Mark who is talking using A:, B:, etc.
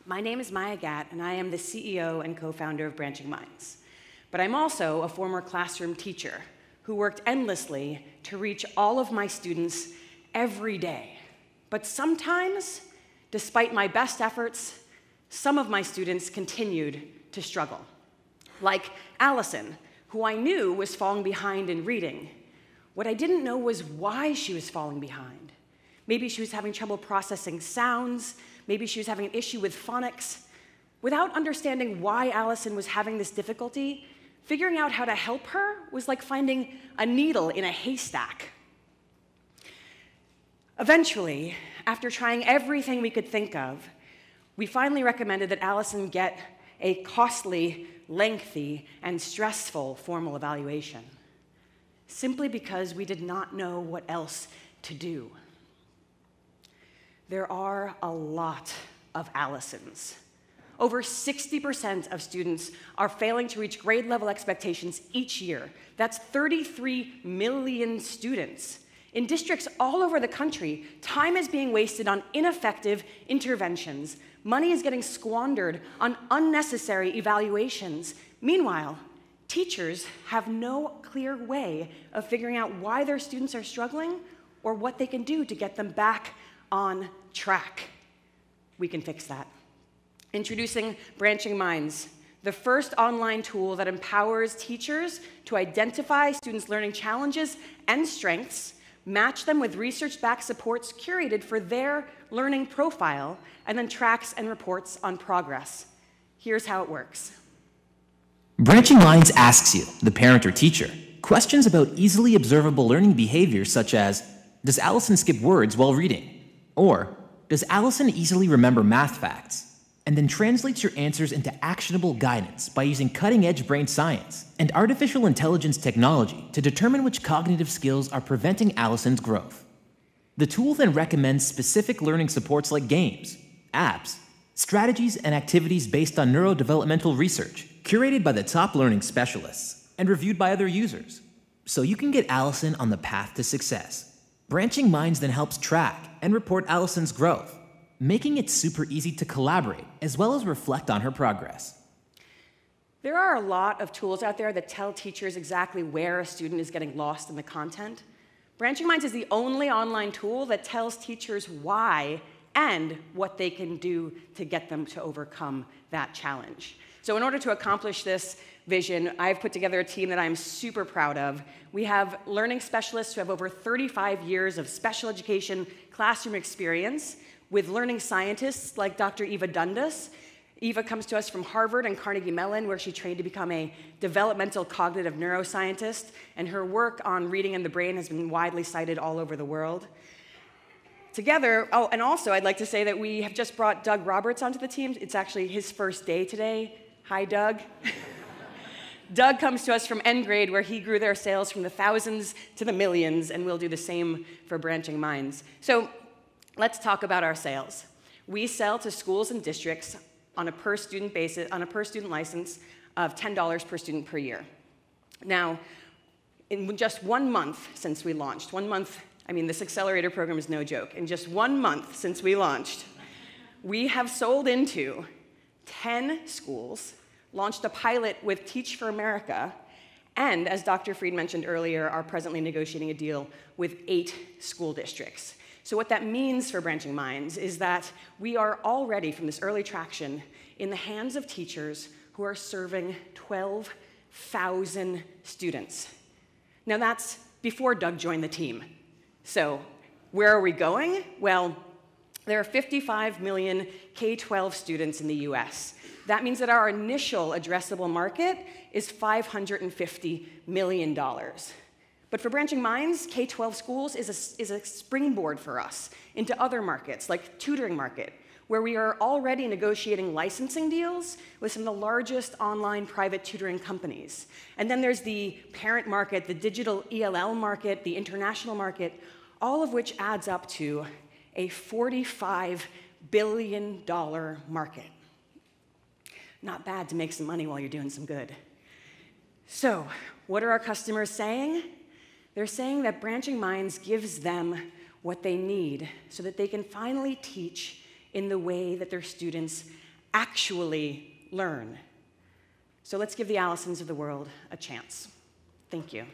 A: My name is Maya Gatt, and I am the CEO and co-founder of Branching Minds. But I'm also a former classroom teacher who worked endlessly to reach all of my students every day. But sometimes, despite my best efforts, some of my students continued to struggle. Like Allison, who I knew was falling behind in reading. What I didn't know was why she was falling behind. Maybe she was having trouble processing sounds. Maybe she was having an issue with phonics. Without understanding why Allison was having this difficulty, figuring out how to help her was like finding a needle in a haystack. Eventually, after trying everything we could think of, we finally recommended that Allison get a costly, lengthy, and stressful formal evaluation, simply because we did not know what else to do. There are a lot of Allisons. Over 60% of students are failing to reach grade level expectations each year. That's 33 million students. In districts all over the country, time is being wasted on ineffective interventions. Money is getting squandered on unnecessary evaluations. Meanwhile, teachers have no clear way of figuring out why their students are struggling or what they can do to get them back on track. We can fix that. Introducing Branching Minds, the first online tool that empowers teachers to identify students' learning challenges and strengths, match them with research-backed supports curated for their learning profile, and then tracks and reports on progress. Here's how it works.
B: Branching Minds asks you, the parent or teacher, questions about easily observable learning behaviors such as, does Allison skip words while reading? Or, does Allison easily remember math facts? And then translates your answers into actionable guidance by using cutting-edge brain science and artificial intelligence technology to determine which cognitive skills are preventing Allison's growth. The tool then recommends specific learning supports like games, apps, strategies, and activities based on neurodevelopmental research, curated by the top learning specialists and reviewed by other users, so you can get Allison on the path to success. Branching Minds then helps track and report Allison's growth, making it super easy to collaborate as well as reflect on her progress.
A: There are a lot of tools out there that tell teachers exactly where a student is getting lost in the content. Branching Minds is the only online tool that tells teachers why and what they can do to get them to overcome that challenge. So in order to accomplish this vision, I've put together a team that I'm super proud of. We have learning specialists who have over 35 years of special education classroom experience, with learning scientists like Dr. Eva Dundas. Eva comes to us from Harvard and Carnegie Mellon, where she trained to become a developmental cognitive neuroscientist, and her work on reading and the brain has been widely cited all over the world. Together, oh, and also I'd like to say that we have just brought Doug Roberts onto the team. It's actually his first day today. Hi, Doug. Doug comes to us from N-Grade, where he grew their sales from the thousands to the millions, and we'll do the same for Branching Minds. So let's talk about our sales. We sell to schools and districts on a per student basis, on a per student license of $10 per student per year. Now, in just 1 month since we launched, 1 month, I mean, this Accelerator program is no joke. In just 1 month since we launched, we have sold into 10 schools, launched a pilot with Teach for America, and as Dr. Fried mentioned earlier, are presently negotiating a deal with 8 school districts. So what that means for Branching Minds is that we are already, from this early traction, in the hands of teachers who are serving 12,000 students. Now that's before Doug joined the team. So where are we going? Well, there are 55 million K-12 students in the US. That means that our initial addressable market is $550 million. But for Branching Minds, K-12 schools is a springboard for us into other markets, like tutoring market, where we are already negotiating licensing deals with some of the largest online private tutoring companies. And then there's the parent market, the digital ELL market, the international market, all of which adds up to a $45 billion market. Not bad to make some money while you're doing some good. So, what are our customers saying? They're saying that Branching Minds gives them what they need so that they can finally teach in the way that their students actually learn. So let's give the Allisons of the world a chance. Thank you.